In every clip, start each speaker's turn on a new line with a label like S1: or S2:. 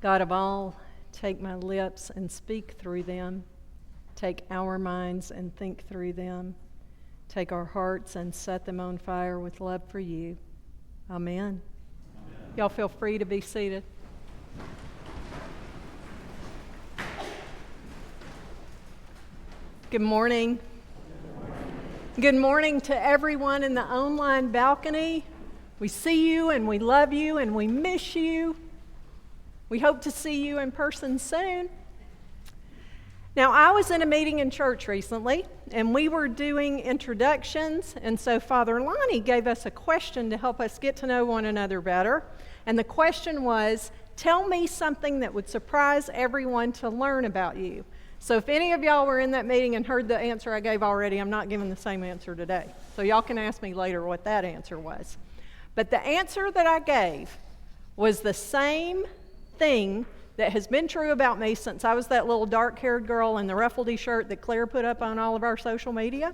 S1: God of all, take my lips and speak through them. Take our minds and think through them. Take our hearts and set them on fire with love for you. Amen. Y'all feel free to be seated. Good morning. Good morning to everyone in the online balcony. We see you and we love you and we miss you. We hope to see you in person soon. Now, I was in a meeting in church recently, and we were doing introductions, and so Father Lonnie gave us a question to help us get to know one another better. And the question was, tell me something that would surprise everyone to learn about you. So if any of y'all were in that meeting and heard the answer I gave already, I'm not giving the same answer today. So y'all can ask me later what that answer was. But the answer that I gave was the same thing that has been true about me since I was that little dark-haired girl in the ruffledy shirt that Claire put up on all of our social media.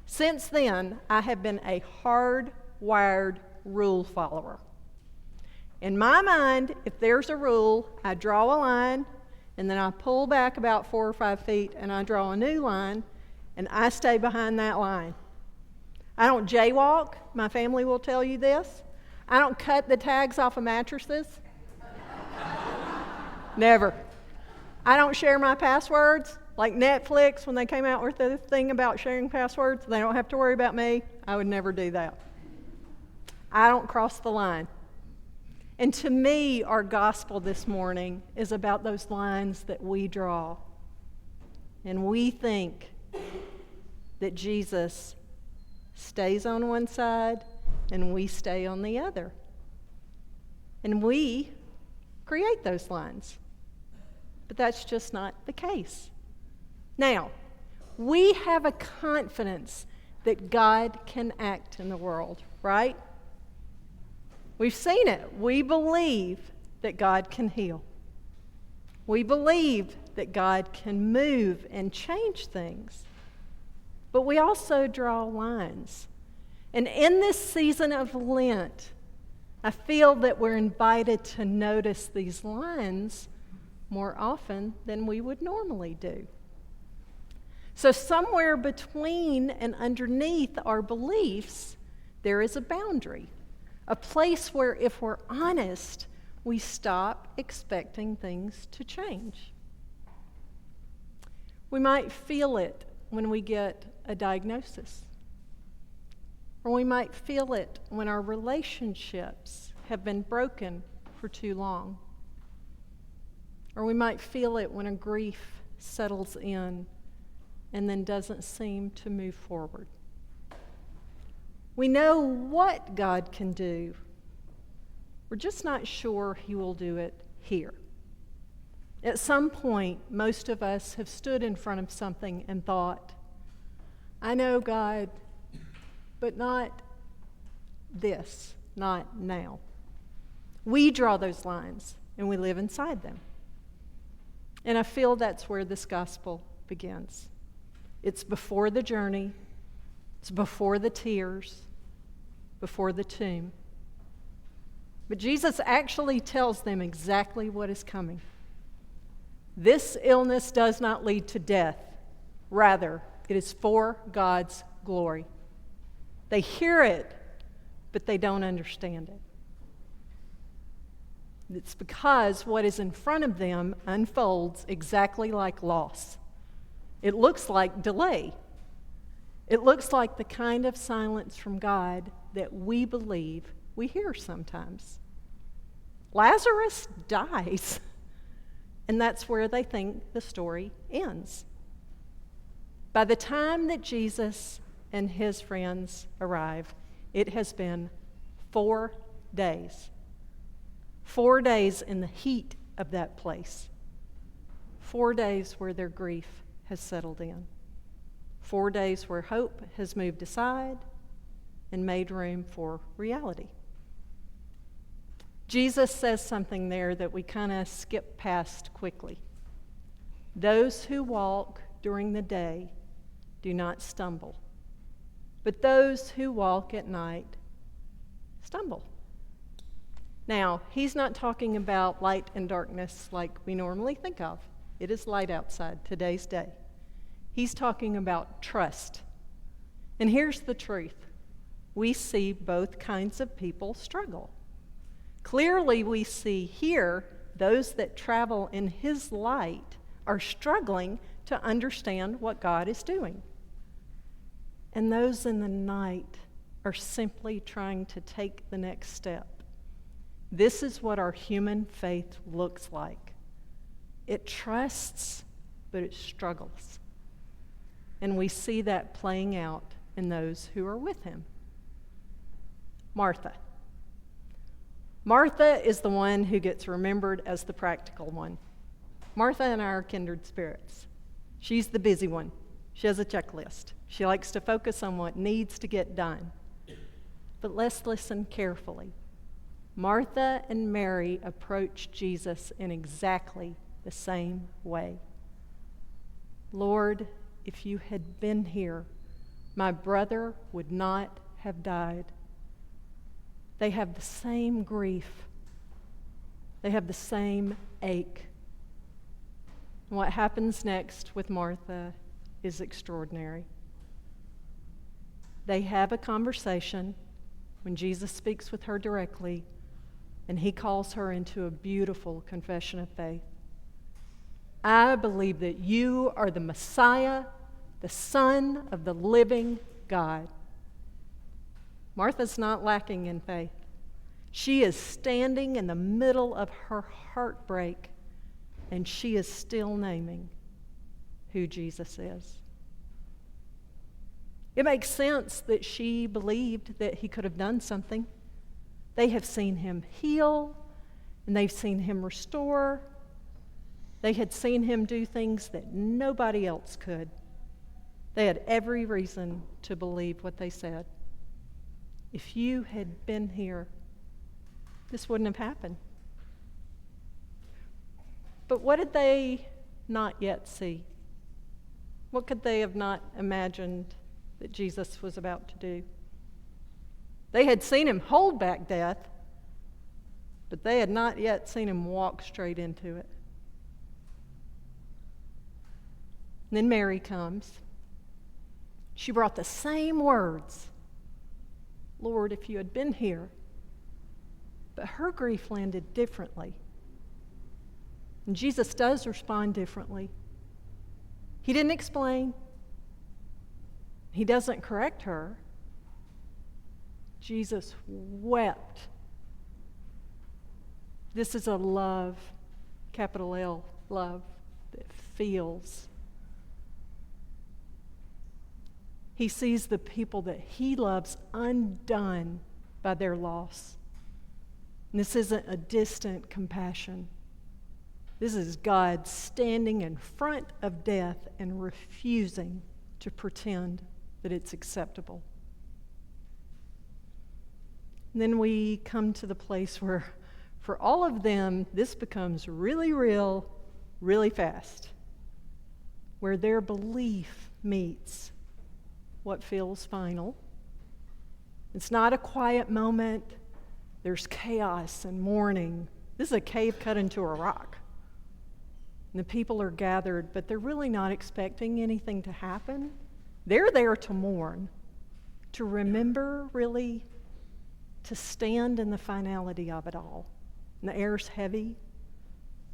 S1: Since then, I have been a hardwired rule follower. In my mind, if there's a rule, I draw a line, and then I pull back about 4 or 5 feet, and I draw a new line, and I stay behind that line. I don't jaywalk. My family will tell you this. I don't cut the tags off of mattresses. Never. I don't share my passwords. Like Netflix, when they came out with the thing about sharing passwords, they don't have to worry about me. I would never do that. I don't cross the line. And to me, our gospel this morning is about those lines that we draw. And we think that Jesus stays on one side and we stay on the other. And we create those lines. But that's just not the case. Now, we have a confidence that God can act in the world, right? We've seen it. We believe that God can heal. We believe that God can move and change things. But we also draw lines. And in this season of Lent, I feel that we're invited to notice these lines more often than we would normally do. So somewhere between and underneath our beliefs, there is a boundary, a place where, if we're honest, we stop expecting things to change. We might feel it when we get a diagnosis, or we might feel it when our relationships have been broken for too long. Or we might feel it when a grief settles in and then doesn't seem to move forward. We know what God can do. We're just not sure He will do it here. At some point, most of us have stood in front of something and thought, I know God, but not this, not now. We draw those lines and we live inside them. And I feel that's where this gospel begins. It's before the journey, it's before the tears, before the tomb. But Jesus actually tells them exactly what is coming. This illness does not lead to death. Rather, it is for God's glory. They hear it, but they don't understand it. It's because what is in front of them unfolds exactly like loss. It looks like delay. It looks like the kind of silence from God that we believe we hear sometimes. Lazarus dies, and that's where they think the story ends. By the time that Jesus and his friends arrive, it has been 4 days. 4 days in the heat of that place. 4 days where their grief has settled in. 4 days where hope has moved aside and made room for reality. Jesus says something there that we kind of skip past quickly. Those who walk during the day do not stumble, but those who walk at night stumble. Now, he's not talking about light and darkness like we normally think of. It is light outside today's day. He's talking about trust. And here's the truth. We see both kinds of people struggle. Clearly, we see here those that travel in his light are struggling to understand what God is doing. And those in the night are simply trying to take the next step. This is what our human faith looks like. It trusts, but it struggles. And we see that playing out in those who are with him. Martha. Martha is the one who gets remembered as the practical one. Martha and I are kindred spirits. She's the busy one. She has a checklist. She likes to focus on what needs to get done. But let's listen carefully. Martha and Mary approached Jesus in exactly the same way. Lord, if you had been here, my brother would not have died. They have the same grief. They have the same ache. And what happens next with Martha is extraordinary. They have a conversation when Jesus speaks with her directly, and he calls her into a beautiful confession of faith. I believe that you are the Messiah, the Son of the living God. Martha's not lacking in faith. She is standing in the middle of her heartbreak, and she is still naming who Jesus is. It makes sense that she believed that he could have done something. They have seen him heal, and they've seen him restore. They had seen him do things that nobody else could. They had every reason to believe what they said. If you had been here, this wouldn't have happened. But what did they not yet see? What could they have not imagined that Jesus was about to do? They had seen him hold back death, but they had not yet seen him walk straight into it. And then Mary comes. She brought the same words. Lord, if you had been here. But her grief landed differently. And Jesus does respond differently. He didn't explain. He doesn't correct her. Jesus wept. This is a love, capital L, love that feels. He sees the people that he loves undone by their loss. And this isn't a distant compassion. This is God standing in front of death and refusing to pretend that it's acceptable. And then we come to the place where, for all of them, this becomes really real, really fast, where their belief meets what feels final. It's not a quiet moment. There's chaos and mourning. This is a cave cut into a rock. And the people are gathered, but they're really not expecting anything to happen. They're there to mourn, to remember, really, to stand in the finality of it all. And the air's heavy.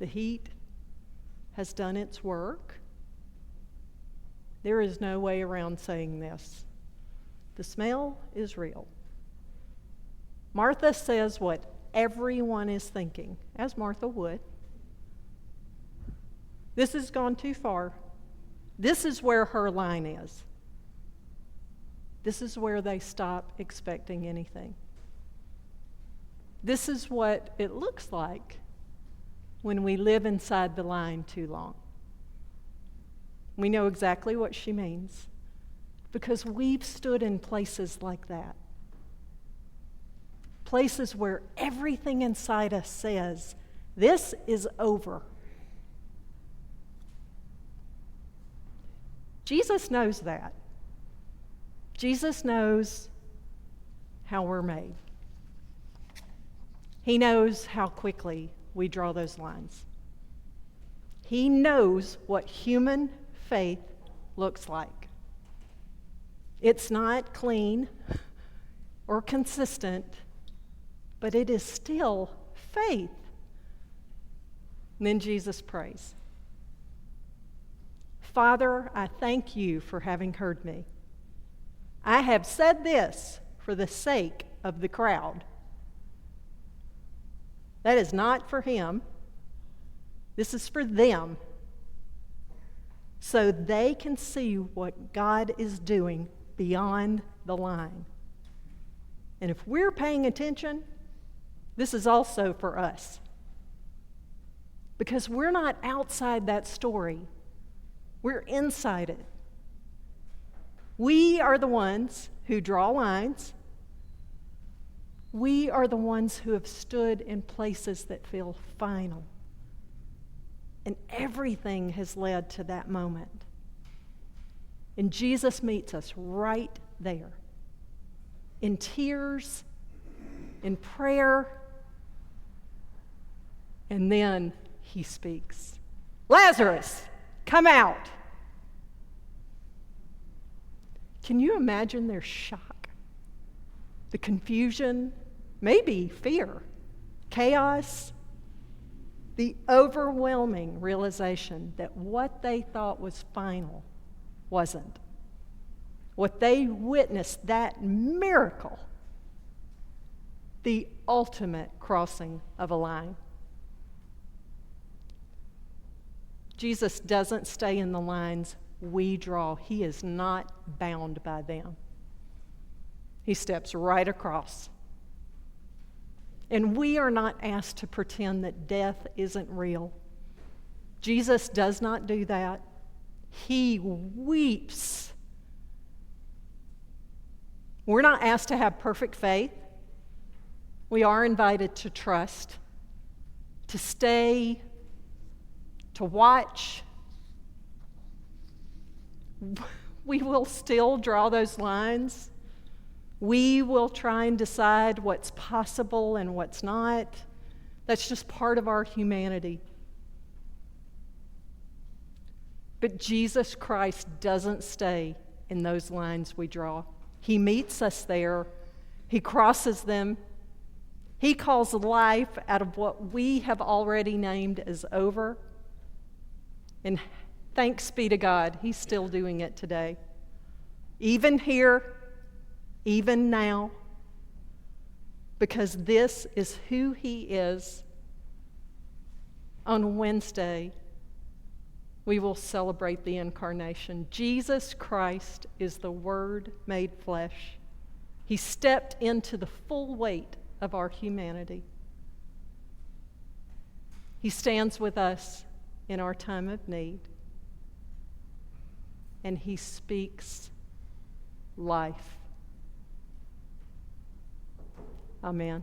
S1: The heat has done its work. There is no way around saying this. The smell is real. Martha says what everyone is thinking, as Martha would. This has gone too far. This is where her line is. This is where they stop expecting anything. This is what it looks like when we live inside the line too long. We know exactly what she means because we've stood in places like that. Places where everything inside us says, this is over. Jesus knows that. Jesus knows how we're made. He knows how quickly we draw those lines. He knows what human faith looks like. It's not clean or consistent, but it is still faith. And then Jesus prays, Father, I thank you for having heard me. I have said this for the sake of the crowd. That is not for him. This is for them, so they can see what God is doing beyond the line. And if we're paying attention, this is also for us. Because we're not outside that story. We're inside it. We are the ones who draw lines. We are the ones who have stood in places that feel final. And everything has led to that moment. And Jesus meets us right there. In tears, in prayer, and then he speaks. Lazarus, come out. Can you imagine their shock? The confusion, maybe fear, chaos, the overwhelming realization that what they thought was final wasn't. What they witnessed, that miracle, the ultimate crossing of a line. Jesus doesn't stay in the lines we draw. He is not bound by them. He steps right across. And we are not asked to pretend that death isn't real. Jesus does not do that. He weeps. We're not asked to have perfect faith. We are invited to trust, to stay, to watch. We will still draw those lines. We will try and decide what's possible and what's not. That's just part of our humanity. But Jesus Christ doesn't stay in those lines we draw. He meets us there. He crosses them. He calls life out of what we have already named as over. And thanks be to God, he's still doing it today. Even here, even now, because this is who he is. On Wednesday, we will celebrate the incarnation. Jesus Christ is the Word made flesh. He stepped into the full weight of our humanity. He stands with us in our time of need. And he speaks life. Amen.